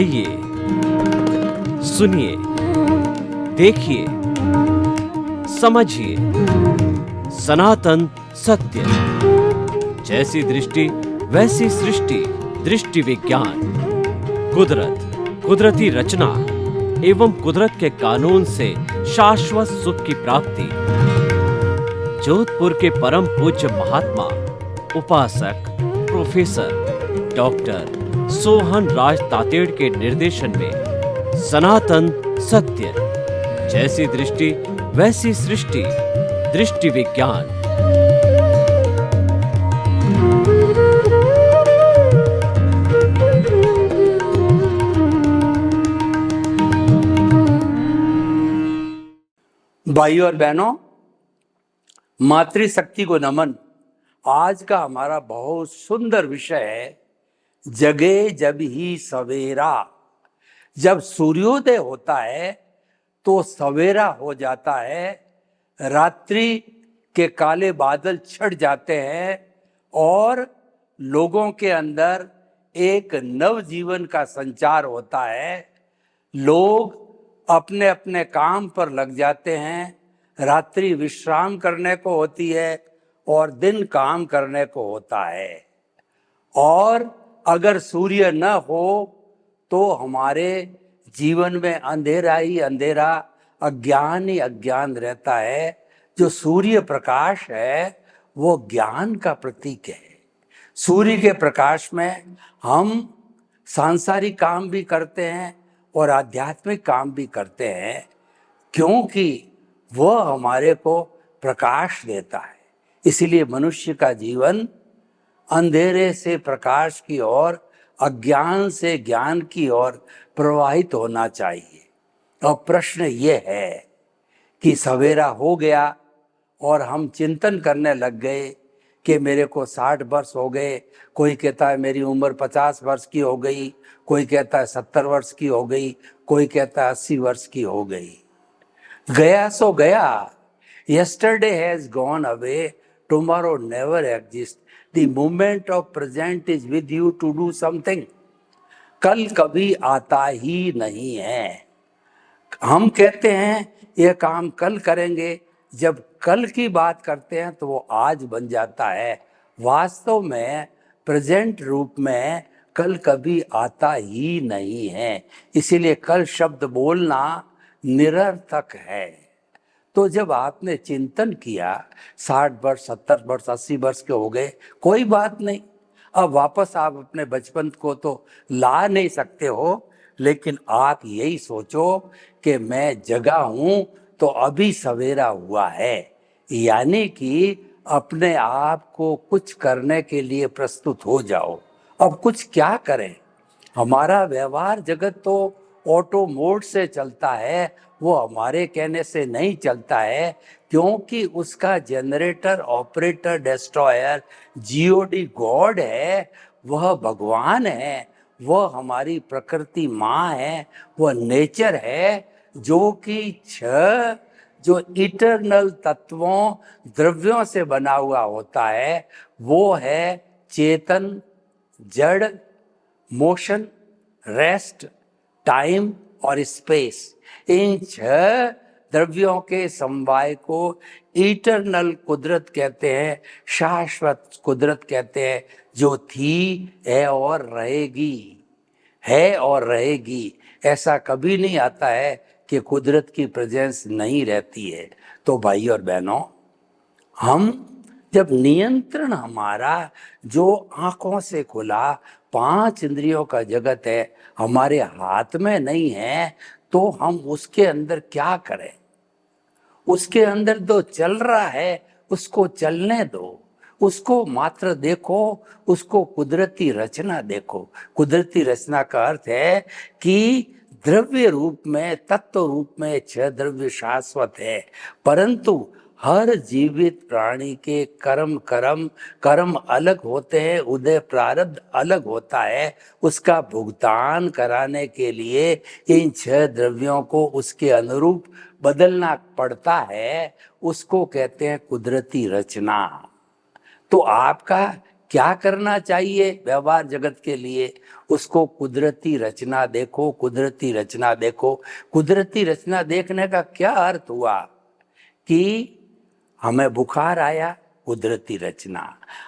आइए, सुनिए, देखिए, समझिए सनातन सत्य। जैसी दृष्टि वैसी सृष्टि, दृष्टि विज्ञान। कुदरत, कुदरती रचना एवं कुदरत के कानून से शाश्वत सुख की प्राप्ति। जोधपुर के परम पूज्य महात्मा उपासक प्रोफेसर डॉक्टर सोहन राज तातेड़ के निर्देशन में सनातन सत्य। जैसी दृष्टि वैसी सृष्टि, दृष्टि विज्ञान। भाइयों और बहनों, मातृशक्ति को नमन। आज का हमारा बहुत सुंदर विषय है जगे जब ही सवेरा। जब सूर्योदय होता है तो सवेरा हो जाता है, रात्रि के काले बादल छट जाते हैं और लोगों के अंदर एक नव जीवन का संचार होता है। लोग अपने अपने काम पर लग जाते हैं। रात्रि विश्राम करने को होती है और दिन काम करने को होता है। और अगर सूर्य न हो तो हमारे जीवन में अंधेरा ही अंधेरा, अज्ञान ही अज्ञान रहता है। जो सूर्य प्रकाश है वो ज्ञान का प्रतीक है। सूर्य के प्रकाश में हम सांसारिक काम भी करते हैं और आध्यात्मिक काम भी करते हैं, क्योंकि वह हमारे को प्रकाश देता है। इसीलिए मनुष्य का जीवन अंधेरे से प्रकाश की ओर, अज्ञान से ज्ञान की ओर प्रवाहित होना चाहिए। अब प्रश्न ये है कि सवेरा हो गया और हम चिंतन करने लग गए कि मेरे को 60 वर्ष हो गए, कोई कहता है मेरी उम्र 50 वर्ष की हो गई, कोई कहता है 70 वर्ष की हो गई, कोई कहता है 80 वर्ष की हो गई। गया सो गया। Yesterday has gone away, tomorrow never exists. The moment of present is with you to do something. कल कभी आता ही नहीं है। हम कहते हैं ये काम कल करेंगे, जब कल की बात करते हैं तो वो आज बन जाता है। वास्तव में प्रेजेंट रूप में कल कभी आता ही नहीं है। इसीलिए कल शब्द बोलना निरर्थक है। तो जब आपने चिंतन किया 60 वर्ष, 70 वर्ष, 80 वर्ष के हो गए, कोई बात नहीं। अब वापस आप अपने बचपन को तो ला नहीं सकते हो, लेकिन आप यही सोचो कि मैं जगा हूं तो अभी सवेरा हुआ है। यानी कि अपने आप को कुछ करने के लिए प्रस्तुत हो जाओ। अब कुछ क्या करें? हमारा व्यवहार जगत तो ऑटो मोड से चलता है, वो हमारे कहने से नहीं चलता है, क्योंकि उसका generator, operator, destroyer GOD God है, वह भगवान है, वह हमारी प्रकृति माँ है, वह नेचर है, जो कि जो इटरनल तत्वों, द्रव्यों से बना हुआ होता है। वो है चेतन, जड़, मोशन, रेस्ट, टाइम और स्पेस। इन 6 द्रव्यों के समवाय को इटरनल कुदरत कहते हैं, शाश्वत कुदरत कहते हैं, जो थी, है और रहेगी, है और रहेगी। ऐसा कभी नहीं आता है कि कुदरत की प्रेजेंस नहीं रहती है। तो भाई और बहनों, हम जब नियंत्रण हमारा जो आंखों से खुला 5 इंद्रियों का जगत है हमारे हाथ में नहीं है, तो हम उसके अंदर क्या करें? उसके अंदर जो चल रहा है उसको चलने दो, उसको मात्र देखो, उसको कुदरती रचना देखो। कुदरती रचना का अर्थ है कि द्रव्य रूप में, तत्व रूप में 6 द्रव्य शाश्वत है, परंतु हर जीवित प्राणी के कर्म अलग होते हैं, उदय प्रारब्ध अलग होता है। उसका भुगतान कराने के लिए इन 6 द्रव्यों को उसके अनुरूप बदलना पड़ता है। उसको कहते हैं कुदरती रचना। तो आपका क्या करना चाहिए व्यवहार जगत के लिए? उसको कुदरती रचना देखो, कुदरती रचना देखो। कुदरती रचना देखने का क्या अर्थ हुआ कि हमें बुखार आया, कुदरती रचना।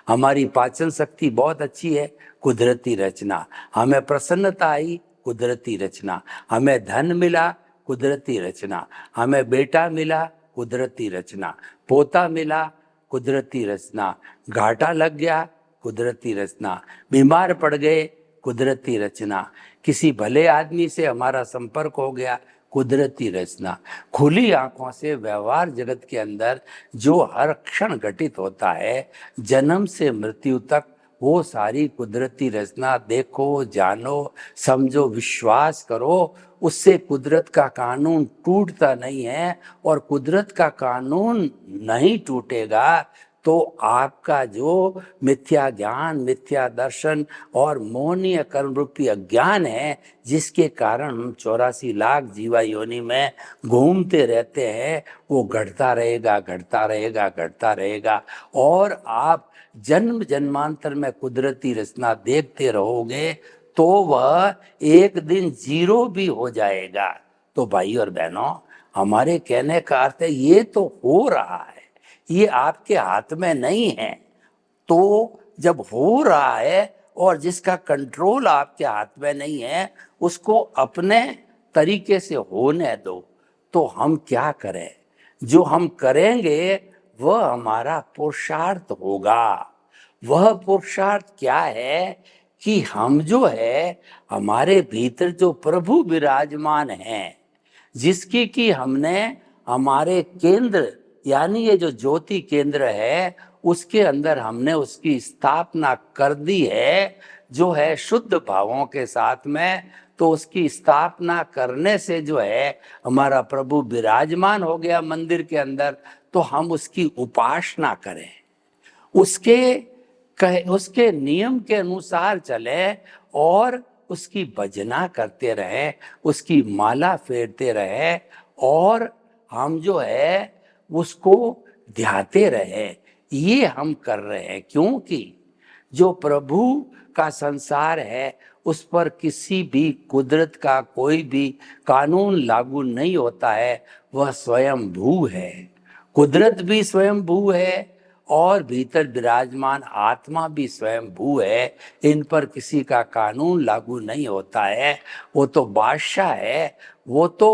हमारी पाचन शक्ति बहुत अच्छी है, कुदरती रचना। हमें प्रसन्नता आई, कुदरती रचना। हमें धन मिला, कुदरती रचना। हमें बेटा मिला, कुदरती रचना। पोता मिला, कुदरती रचना। घाटा लग गया, कुदरती रचना। बीमार पड़ गए, कुदरती रचना। किसी भले आदमी से हमारा संपर्क हो गया, कुदरती रचना। खुली आंखों से व्यवहार जगत के अंदर जो हर क्षण घटित होता है, जन्म से मृत्यु तक, वो सारी कुदरती रचना देखो, जानो, समझो, विश्वास करो। उससे कुदरत का कानून टूटता नहीं है, और कुदरत का कानून नहीं टूटेगा तो आपका जो मिथ्या ज्ञान, मिथ्या दर्शन और मोहनीय कर्म रूपी अज्ञान है, जिसके कारण हम 84 लाख जीवा योनि में घूमते रहते हैं, वो घटता रहेगा, घटता रहेगा, घटता रहेगा। और आप जन्म जन्मांतर में कुदरती रचना देखते रहोगे तो वह एक दिन जीरो भी हो जाएगा। तो भाई और बहनों, हमारे कहने का अर्थ है ये तो हो रहा है, ये आपके हाथ में नहीं है। तो जब हो रहा है और जिसका कंट्रोल आपके हाथ में नहीं है, उसको अपने तरीके से होने दो। तो हम क्या करें? जो हम करेंगे वह हमारा पुरुषार्थ होगा। वह पुरुषार्थ क्या है कि हम जो है, हमारे भीतर जो प्रभु विराजमान हैं, जिसकी कि हमने हमारे केंद्र, यानी ये जो ज्योति केंद्र है, उसके अंदर हमने उसकी स्थापना कर दी है, जो है शुद्ध भावों के साथ में। तो उसकी स्थापना करने से जो है हमारा प्रभु विराजमान हो गया मंदिर के अंदर। तो हम उसकी उपासना करें, उसके नियम के अनुसार चले और उसकी भजना करते रहे, उसकी माला फेरते रहे, और हम जो है उसको ध्याते रहे। ये हम कर रहे हैं क्योंकि जो प्रभु का संसार है, उस पर किसी भी कुदरत का कोई भी कानून लागू नहीं होता है। वह स्वयं भू है, कुदरत भी स्वयं भू है, और भीतर विराजमान आत्मा भी स्वयं भू है। इन पर किसी का कानून लागू नहीं होता है। वो तो बादशाह है, वो तो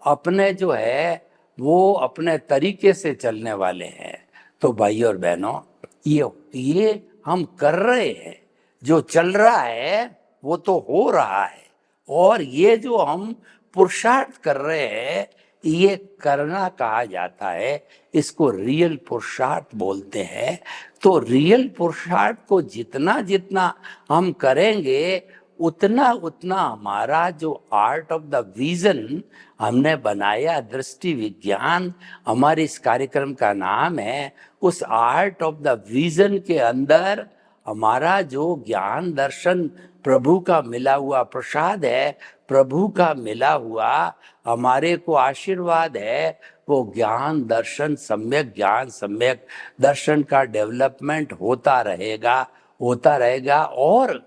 अपने जो है वो अपने तरीके से चलने वाले हैं। तो भाई और बहनों, ये हम कर रहे हैं, जो चल रहा है वो तो हो रहा है। और ये जो हम पुरुषार्थ कर रहे हैं, ये करना कहा जाता है, इसको रियल पुरुषार्थ बोलते हैं। तो रियल पुरुषार्थ को जितना जितना हम करेंगे, उतना उतना हमारा जो आर्ट ऑफ द विजन हमने बनाया, दृष्टि विज्ञान हमारे इस कार्यक्रम का नाम है, उस आर्ट ऑफ द विजन के अंदर हमारा जो ज्ञान दर्शन प्रभु का मिला हुआ प्रसाद है, प्रभु का मिला हुआ हमारे को आशीर्वाद है, वो ज्ञान दर्शन, सम्यक ज्ञान सम्यक दर्शन का डेवलपमेंट होता रहेगा, होता रहेगा। और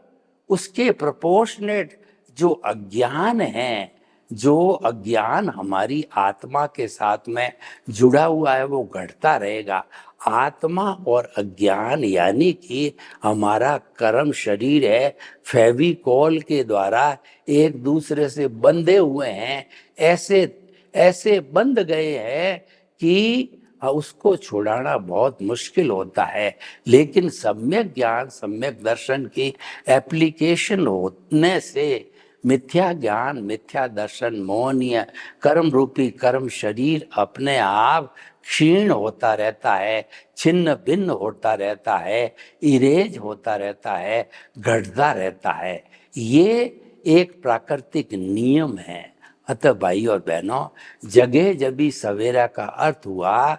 उसके प्रोपोर्शनेट जो अज्ञान है, जो अज्ञान हमारी आत्मा के साथ में जुड़ा हुआ है, वो घटता रहेगा। आत्मा और अज्ञान यानी कि हमारा कर्म शरीर है, फेविकॉल के द्वारा एक दूसरे से बंधे हुए हैं, ऐसे ऐसे बंध गए हैं कि उसको छुड़ाना बहुत मुश्किल होता है। लेकिन सम्यक ज्ञान सम्यक दर्शन की एप्लीकेशन होने से मिथ्या ज्ञान मिथ्या दर्शन मोहनीय कर्म रूपी कर्म शरीर अपने आप क्षीण होता रहता है, छिन्न भिन्न होता रहता है, इरेज होता रहता है, घटता रहता है। ये एक प्राकृतिक नियम है। अतः भाई और बहनों, जगे जबी सवेरा का अर्थ हुआ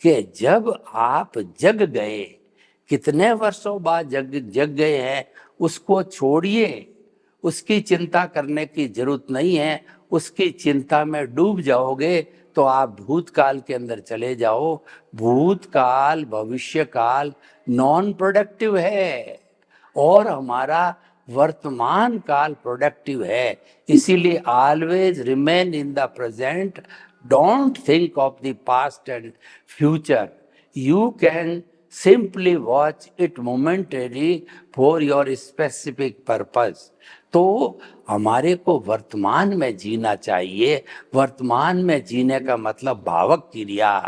कि जब आप जग गए, कितने वर्षों बाद जग गए हैं उसको छोड़िए, उसकी चिंता करने की जरूरत नहीं है। उसकी चिंता में डूब जाओगे तो आप भूतकाल के अंदर चले जाओ। भूतकाल भविष्य काल नॉन प्रोडक्टिव है और हमारा वर्तमान काल प्रोडक्टिव है। इसीलिए always remain in the present, don't think of the past and future. You can simply watch it momentary for your specific purpose. तो हमारे को वर्तमान में जीना चाहिए। वर्तमान में जीने का मतलब भावक क्रिया।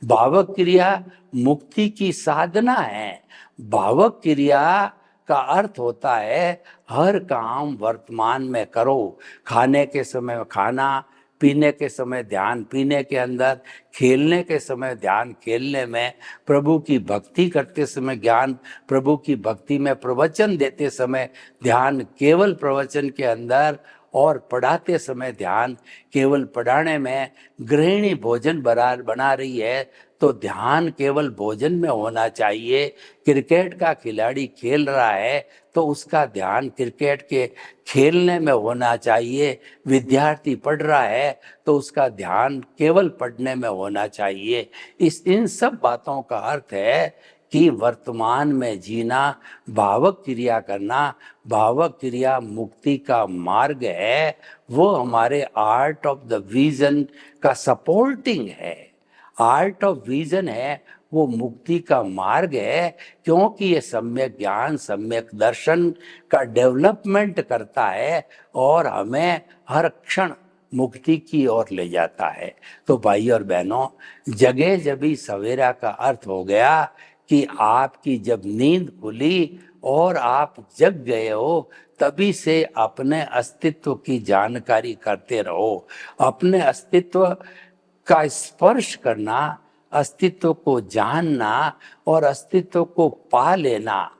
भावक क्रिया मुक्ति की साधना है। भावक क्रिया का अर्थ होता है हर काम वर्तमान में करो। खाने के समय खाना, पीने के समय ध्यान पीने के अंदर, खेलने के समय ध्यान खेलने में, प्रभु की भक्ति करते समय ज्ञान प्रभु की भक्ति में, प्रवचन देते समय ध्यान केवल प्रवचन के अंदर, और पढ़ाते समय ध्यान केवल पढ़ाने में। गृहिणी भोजन बना रही है तो ध्यान केवल भोजन में होना चाहिए। क्रिकेट का खिलाड़ी खेल रहा है तो उसका ध्यान क्रिकेट के खेलने में होना चाहिए। विद्यार्थी पढ़ रहा है तो उसका ध्यान केवल पढ़ने में होना चाहिए। इन सब बातों का अर्थ है कि वर्तमान में जीना, भावक क्रिया करना। भावक क्रिया मुक्ति का मार्ग है। वो हमारे आर्ट ऑफ द विजन का सपोर्टिंग है। आर्ट ऑफ विजन है, वो मुक्ति का मार्ग है, क्योंकि ये सम्यक ज्ञान, सम्यक दर्शन का डेवलपमेंट करता है और हमें हर क्षण मुक्ति की ओर ले जाता है। तो भाई और बहनों, जगे जबी सवेरा का अर्थ हो गया कि आपकी जब नींद खुली और आप जग गए हो, तभी से अपने अस्तित्व की जानकारी करते रहो। अपने अस्तित्व का स्पर्श करना, अस्तित्व को जानना और अस्तित्व को पा लेना,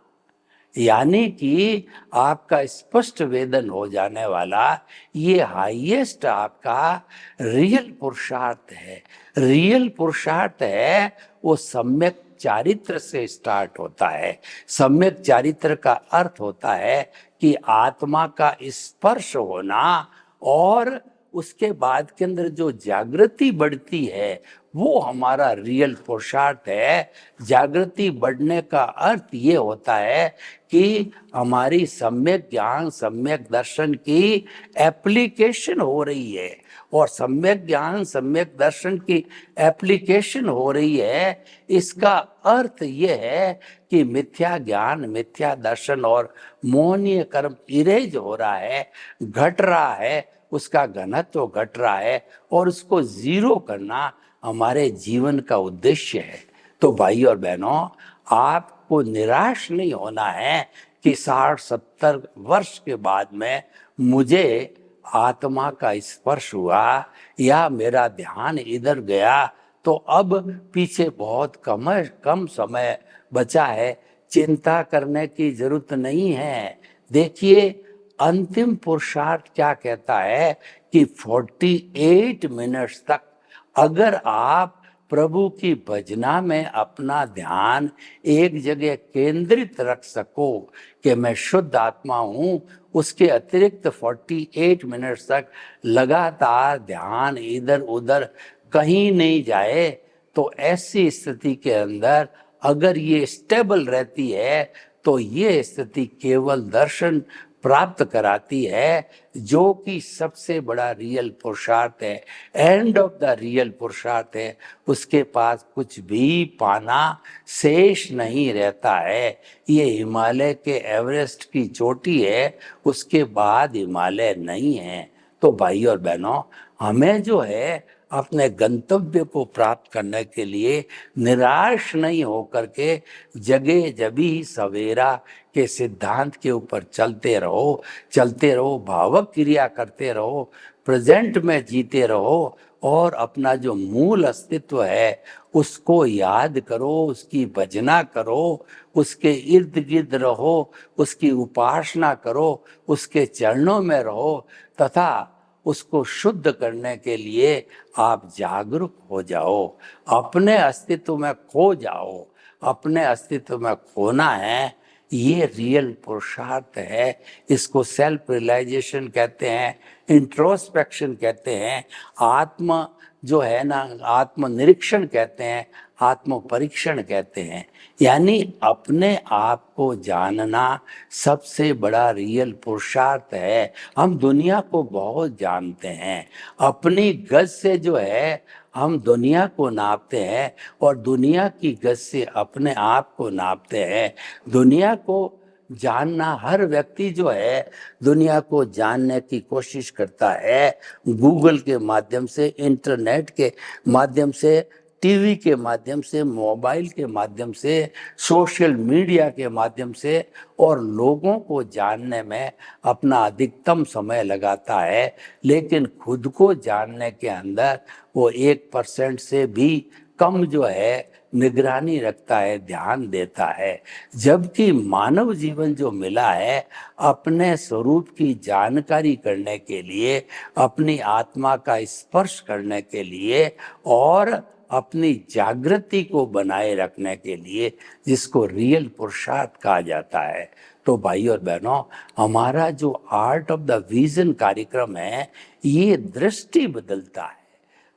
यानी कि आपका स्पष्ट वेदन हो जाने वाला ये हाईएस्ट आपका रियल पुरुषार्थ है। रियल पुरुषार्थ है वो सम्यक चारित्र से स्टार्ट होता है। सम्यक चारित्र का अर्थ होता है कि आत्मा का स्पर्श होना, और उसके बाद के अंदर जो जागृति बढ़ती है वो हमारा रियल पुरुषार्थ है। जागृति बढ़ने का अर्थ ये होता है कि हमारी सम्यक ज्ञान, सम्यक दर्शन की एप्लीकेशन हो रही है। और सम्यक ज्ञान, सम्यक दर्शन की एप्लीकेशन हो रही है, इसका अर्थ ये है कि मिथ्या ज्ञान, मिथ्या दर्शन और मोहनीय कर्म इरेज हो रहा है, घट रहा है, उसका घनत्व घट रहा है, और उसको जीरो करना हमारे जीवन का उद्देश्य है। तो भाई और बहनों, आपको निराश नहीं होना है कि 60-70 वर्ष के बाद में मुझे आत्मा का स्पर्श हुआ या मेरा ध्यान इधर गया, तो अब पीछे बहुत कम समय बचा है, चिंता करने की जरूरत नहीं है। देखिए, अंतिम पुरुषार्थ क्या कहता है कि 48 मिनट्स तक अगर आप प्रभु की भजना में अपना ध्यान एक जगह केंद्रित रख सको कि मैं शुद्ध आत्मा हूँ, उसके अतिरिक्त 48 मिनट्स तक लगातार ध्यान इधर उधर कहीं नहीं जाए, तो ऐसी स्थिति के अंदर अगर ये स्टेबल रहती है तो ये स्थिति केवल दर्शन प्राप्त कराती है, जो कि सबसे बड़ा रियल पुरुषार्थ है, एंड ऑफ द रियल पुरुषार्थ है। उसके पास कुछ भी पाना शेष नहीं रहता है। ये हिमालय के एवरेस्ट की चोटी है, उसके बाद हिमालय नहीं है। तो भाई और बहनों, हमें जो है अपने गंतव्य को प्राप्त करने के लिए निराश नहीं होकर के जगे जबी सवेरा के सिद्धांत के ऊपर चलते रहो, भावक क्रिया करते रहो, प्रेजेंट में जीते रहो, और अपना जो मूल अस्तित्व है उसको याद करो, उसकी भजना करो, उसके इर्द गिर्द रहो, उसकी उपासना करो, उसके चरणों में रहो, तथा उसको शुद्ध करने के लिए आप जागरूक हो जाओ, अपने अस्तित्व में खो जाओ। अपने अस्तित्व में खोना है, ये रियल पुरुषार्थ है। इसको सेल्फ रियलाइजेशन कहते हैं, इंट्रोस्पेक्शन कहते हैं, आत्म जो है ना, आत्मनिरीक्षण कहते हैं, आत्म परीक्षण कहते हैं। यानी अपने आप को जानना सबसे बड़ा रियल पुरुषार्थ है। हम दुनिया को बहुत जानते हैं, अपनी गज से जो है हम दुनिया को नापते हैं और दुनिया की गज से अपने आप को नापते हैं। दुनिया को जानना, हर व्यक्ति जो है दुनिया को जानने की कोशिश करता है, गूगल के माध्यम से, इंटरनेट के माध्यम से, टीवी के माध्यम से, मोबाइल के माध्यम से, सोशल मीडिया के माध्यम से, और लोगों को जानने में अपना अधिकतम समय लगाता है। लेकिन खुद को जानने के अंदर वो 1% से भी कम जो है निगरानी रखता है, ध्यान देता है। जबकि मानव जीवन जो मिला है अपने स्वरूप की जानकारी करने के लिए, अपनी आत्मा का स्पर्श करने के लिए और अपनी जागृति को बनाए रखने के लिए, जिसको रियल पुरुषार्थ कहा जाता है। तो भाई और बहनों, हमारा जो आर्ट ऑफ द विजन कार्यक्रम है, ये दृष्टि बदलता है।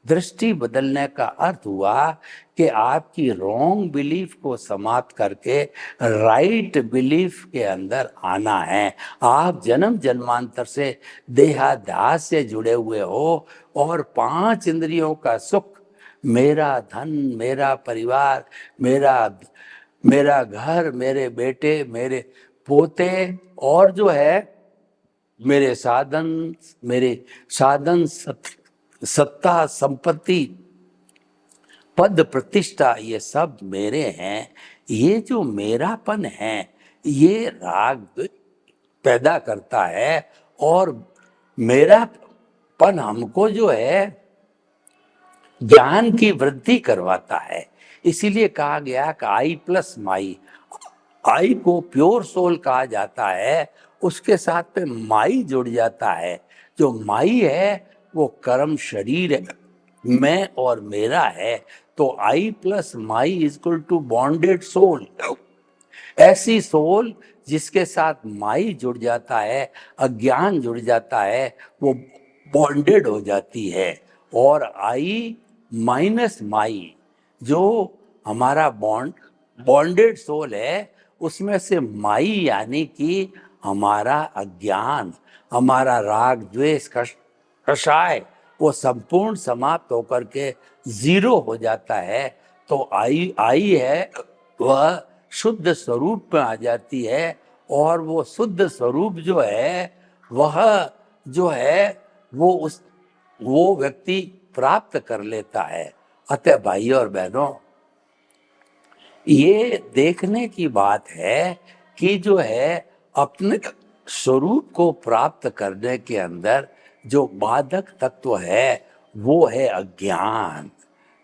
दृष्टि बदलने का अर्थ हुआ कि आपकी रॉन्ग बिलीफ को समाप्त करके राइट बिलीफ के अंदर आना है। आप जन्म जन्मांतर से देहाध्यास से जुड़े हुए हो और 5 इंद्रियों का सुख, मेरा धन, मेरा परिवार, मेरा घर, मेरे बेटे, मेरे पोते, और जो है मेरे साधन सत्ता, संपत्ति, पद, प्रतिष्ठा, ये सब मेरे हैं। ये जो मेरापन है ये राग पैदा करता है और मेरापन हमको जो है ज्ञान की वृद्धि करवाता है। इसीलिए कहा गया कि आई प्लस माई, आई को प्योर सोल कहा जाता है, उसके साथ पे माई जुड़ जाता है। जो माई है वो कर्म शरीर है, मैं और मेरा है। तो I plus my is equal to bonded soul. ऐसी सोल जिसके साथ माई जुड़ जाता है, अज्ञान जुड़ जाता है, वो बॉन्डेड हो जाती है। और आई माइनस माई, जो हमारा बॉन्डेड सोल है, उसमें से माई यानी कि हमारा अज्ञान, हमारा राग द्वेष कषाय, वो संपूर्ण समाप्त होकर के जीरो हो जाता है। तो आई है वह शुद्ध स्वरूप में आ जाती है और वो शुद्ध स्वरूप जो है वह जो है वो व्यक्ति प्राप्त कर लेता है। अतः भाई और बहनों, ये देखने की बात है कि जो है अपने स्वरूप को प्राप्त करने के अंदर जो बाधक तत्व है वो है अज्ञान।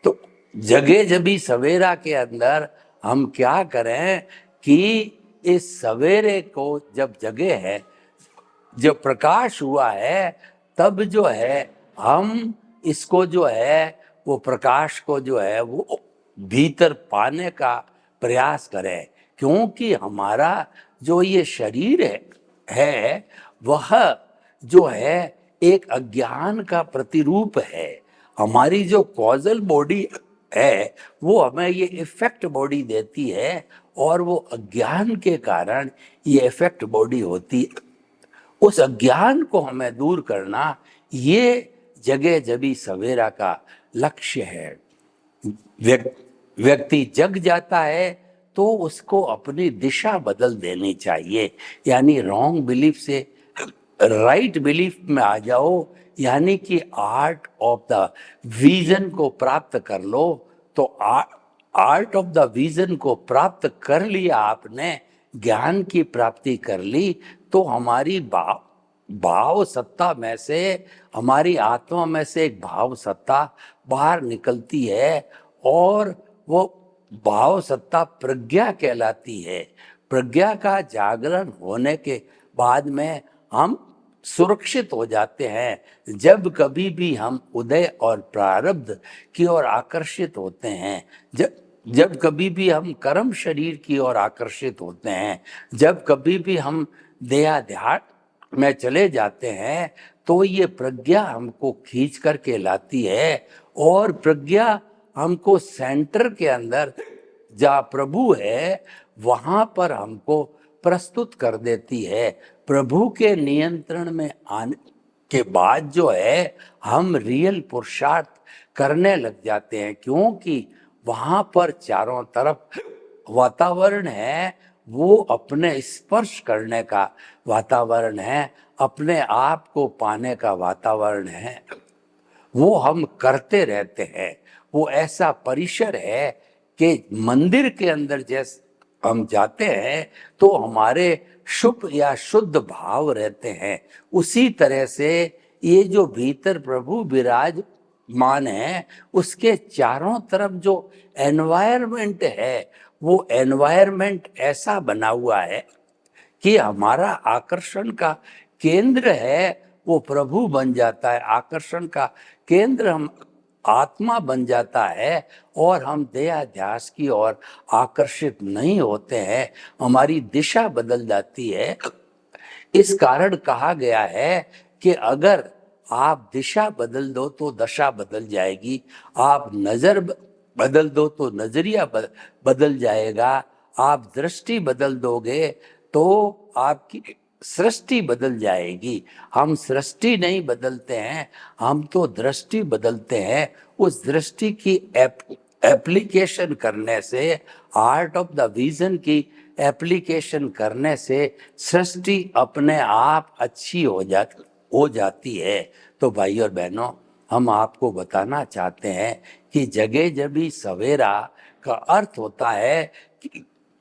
तो जगे जबी सवेरा के अंदर हम क्या करें कि इस सवेरे को जब जगे है, जब प्रकाश हुआ है, तब जो है हम इसको जो है वो प्रकाश को जो है वो भीतर पाने का प्रयास करें। क्योंकि हमारा जो ये शरीर है वह जो है एक अज्ञान का प्रतिरूप है। हमारी जो कॉजल बॉडी है वो हमें ये इफेक्ट बॉडी देती है और वो अज्ञान के कारण ये इफेक्ट बॉडी होती है। उस अज्ञान को हमें दूर करना, ये जगह जबी सवेरा का लक्ष्य है। व्यक्ति जग जाता है तो उसको अपनी दिशा बदल देनी चाहिए, यानी रॉन्ग बिलीफ से राइट बिलीफ में आ जाओ, यानी कि आर्ट ऑफ द विजन को प्राप्त कर लो। तो आर्ट ऑफ द विजन को प्राप्त कर लिया आपने, ज्ञान की प्राप्ति कर ली, तो हमारी भाव सत्ता में से, हमारी आत्मा में से एक भाव सत्ता बाहर निकलती है और वो भाव सत्ता प्रज्ञा कहलाती है। प्रज्ञा का जागरण होने के बाद में हम सुरक्षित हो जाते हैं। जब कभी भी हम उदय और प्रारब्ध की ओर आकर्षित होते हैं, जब कभी भी हम कर्म शरीर की ओर आकर्षित होते हैं, जब कभी भी हम देहाध्यास में चले जाते हैं तो ये प्रज्ञा हमको खींच करके लाती है, और प्रज्ञा हमको सेंटर के अंदर जहाँ प्रभु है वहां पर हमको प्रस्तुत कर देती है। प्रभु के नियंत्रण में आने के बाद जो है हम रियल पुरुषार्थ करने लग जाते हैं, क्योंकि वहां पर चारों तरफ वातावरण है वो अपने स्पर्श करने का वातावरण है, अपने आप को पाने का वातावरण है, वो हम करते रहते हैं। वो ऐसा परिसर है कि मंदिर के अंदर जैसे हम जाते हैं तो हमारे शुभ या शुद्ध भाव रहते हैं, उसी तरह से ये जो भीतर प्रभु विराजमान है उसके चारों तरफ जो एनवायरनमेंट है वो एनवायरनमेंट ऐसा बना हुआ है कि हमारा आकर्षण का केंद्र है वो प्रभु बन जाता है, आकर्षण का केंद्र हम आत्मा बन जाता है, और हम देहाध्यास की ओर आकर्षित नहीं होते हैं, हमारी दिशा बदल जाती है। इस कारण कहा गया है कि अगर आप दिशा बदल दो तो दशा बदल जाएगी, आप नजर बदल दो तो नजरिया बदल जाएगा, आप दृष्टि बदल दोगे तो आपकी सृष्टि बदल जाएगी। हम सृष्टि नहीं बदलते हैं, हम तो दृष्टि बदलते हैं। उस दृष्टि की एप्लीकेशन करने से, आर्ट ऑफ द विजन की एप्लीकेशन करने से सृष्टि अपने आप अच्छी हो जाती है। तो भाई और बहनों, हम आपको बताना चाहते हैं कि जगह जबी सवेरा का अर्थ होता है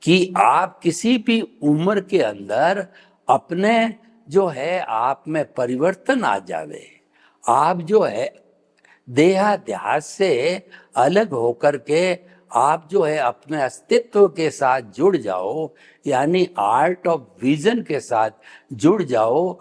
कि आप किसी भी उम्र के अंदर अपने जो है आप में परिवर्तन आ जावे, आप जो है देहाध्यास से अलग होकर के आप जो है अपने अस्तित्व के साथ जुड़ जाओ, यानी आर्ट ऑफ विजन के साथ जुड़ जाओ।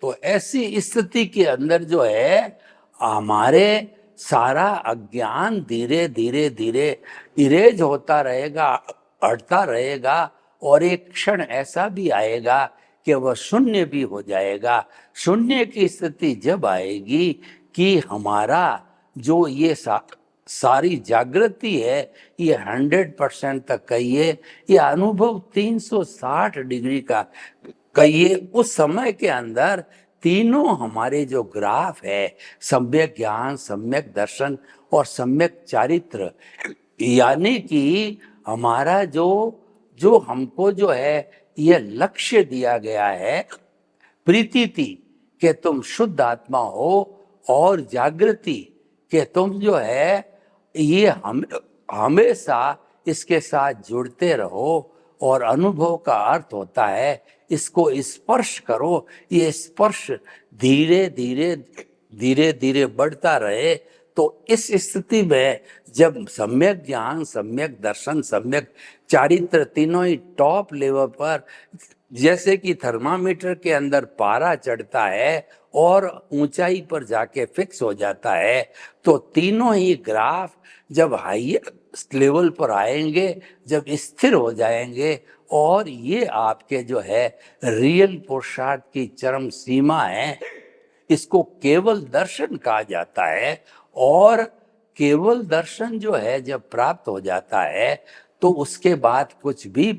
तो ऐसी स्थिति के अंदर जो है हमारे सारा अज्ञान धीरे धीरे धीरे इरेज होता रहेगा, हटता रहेगा, और एक क्षण ऐसा भी आएगा कि वह शून्य भी हो जाएगा। शून्य की स्थिति जब आएगी कि हमारा जो ये सारी जागृति है ये 100% तक कहिए, ये अनुभव 360 डिग्री का कहिए, उस समय के अंदर तीनों हमारे जो ग्राफ है, सम्यक ज्ञान, सम्यक दर्शन और सम्यक चारित्र, यानी कि हमारा जो जो हमको जो है ये लक्ष्य दिया गया है, प्रीति थी कि तुम शुद्ध आत्मा हो, और जागृति कि तुम जो है ये हमेशा इसके साथ जुड़ते रहो, और अनुभव का अर्थ होता है इसको स्पर्श करो। ये स्पर्श धीरे धीरे धीरे धीरे बढ़ता रहे। तो इस स्थिति में जब सम्यक ज्ञान, सम्यक दर्शन, सम्यक चारित्र तीनों ही टॉप लेवल पर, जैसे कि थर्मामीटर के अंदर पारा चढ़ता है और ऊंचाई पर जाके फिक्स हो जाता है, तो तीनों ही ग्राफ जब हाईएस्ट लेवल पर आएंगे, जब स्थिर हो जाएंगे, और ये आपके जो है रियल पुरुषार्थ की चरम सीमा है, इसको केवल दर्शन कहा जाता है। और केवल दर्शन जो है जब प्राप्त हो जाता है तो उसके बाद कुछ भी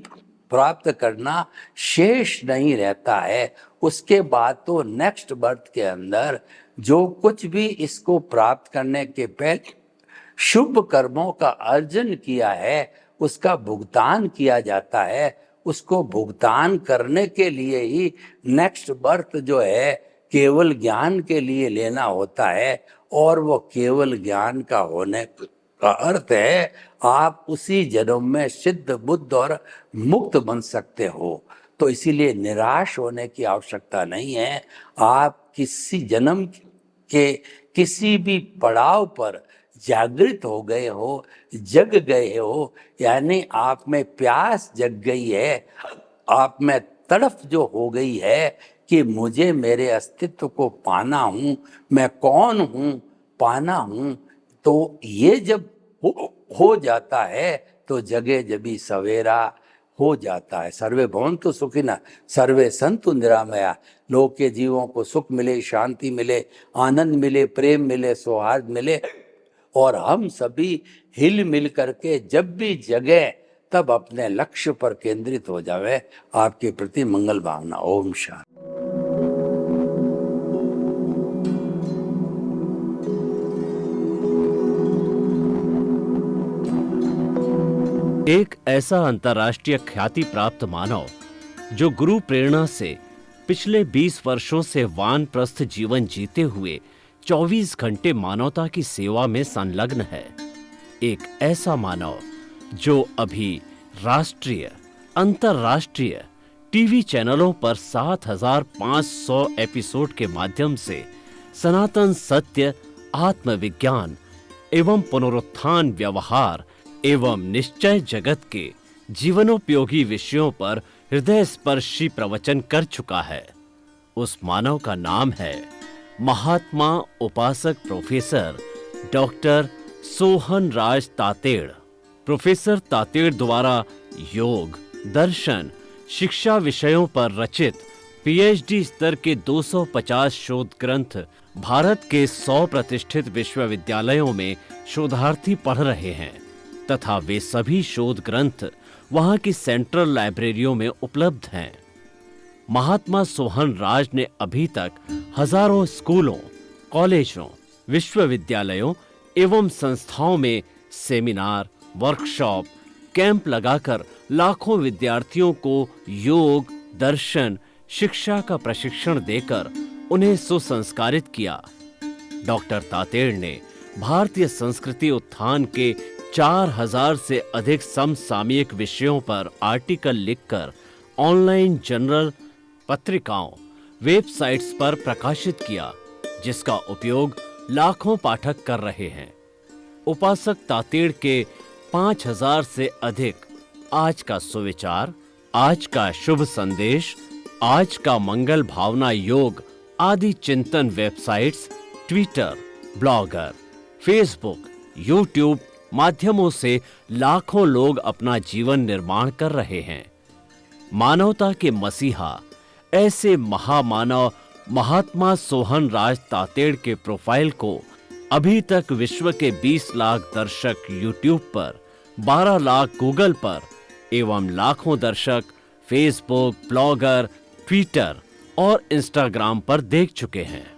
प्राप्त करना शेष नहीं रहता है। उसके बाद तो नेक्स्ट बर्थ के अंदर जो कुछ भी इसको प्राप्त करने के पहले शुभ कर्मों का अर्जन किया है उसका भुगतान किया जाता है। उसको भुगतान करने के लिए ही नेक्स्ट बर्थ जो है केवल ज्ञान के लिए लेना होता है, और वो केवल ज्ञान का होने का अर्थ है आप उसी जन्म में सिद्ध, बुद्ध और मुक्त बन सकते हो। तो इसीलिए निराश होने की आवश्यकता नहीं है। आप किसी जन्म के किसी भी पड़ाव पर जागृत हो गए हो, जग गए हो, यानी आप में प्यास जग गई है, आप में तड़फ जो हो गई है कि मुझे मेरे अस्तित्व को पाना हूँ, मैं कौन हूँ, पाना हूँ। तो ये जब हो जाता है तो जगह जबी सवेरा हो जाता है। सर्वे भवन्तु सुखिनः, सर्वे सन्तु निरामया। लोग के जीवों को सुख मिले, शांति मिले, आनंद मिले, प्रेम मिले, सौहार्द मिले, और हम सभी हिल मिल करके जब भी जगे तब अपने लक्ष्य पर केंद्रित हो जावे। आपके प्रति मंगल भावना। ओम शांति। एक ऐसा अंतर्राष्ट्रीय ख्याति प्राप्त मानव जो गुरु प्रेरणा से पिछले 20 वर्षों से वानप्रस्थ जीवन जीते हुए 24 घंटे मानवता की सेवा में संलग्न है। एक ऐसा मानव जो अभी राष्ट्रीय, अंतर्राष्ट्रीय टीवी चैनलों पर 7,500 एपिसोड के माध्यम से सनातन सत्य, आत्मविज्ञान एवं पुनरुत्थान, व्यवहार एवं निश्चय जगत के जीवनोपयोगी विषयों पर हृदय स्पर्शी प्रवचन कर चुका है। उस मानव का नाम है महात्मा उपासक प्रोफेसर डॉक्टर सोहन राज तातेड़। प्रोफेसर तातेड़ द्वारा योग, दर्शन, शिक्षा विषयों पर रचित पीएचडी स्तर के 250 शोध ग्रंथ भारत के 100 प्रतिष्ठित विश्वविद्यालयों में शोधार्थी पढ़ रहे हैं तथा वे सभी शोध ग्रंथ वहां की सेंट्रल लाइब्रेरियों में उपलब्ध हैं। महात्मा सोहन राज ने अभी तक हजारों स्कूलों, कॉलेजों, विश्वविद्यालयों एवं संस्थाओं में सेमिनार, वर्कशॉप, कैंप लगाकर लाखों विद्यार्थियों को योग, दर्शन, शिक्षा का प्रशिक्षण देकर उन्हें सुसंस्कारित किया। डॉक्टर तातेड़ ने भारतीय संस्कृति उत्थान के 4000 से अधिक समसामयिक विषयों पर आर्टिकल लिखकर ऑनलाइन जर्नल, पत्रिकाओं, वेबसाइट्स पर प्रकाशित किया, जिसका उपयोग लाखों पाठक कर रहे हैं। उपासक तातेड़ के 5000 से अधिक आज का सुविचार, आज का शुभ संदेश, आज का मंगल भावना योग आदि चिंतन websites, Twitter, blogger, Facebook, YouTube माध्यमों से लाखों लोग अपना जीवन निर्माण कर रहे हैं। मानवता के मसीहा ऐसे महामानव महात्मा सोहन राज तातेड़ के प्रोफाइल को अभी तक विश्व के 20 लाख दर्शक यूट्यूब पर, 12 लाख गूगल पर एवं लाखों दर्शक फेसबुक, ब्लॉगर, ट्विटर और इंस्टाग्राम पर देख चुके हैं।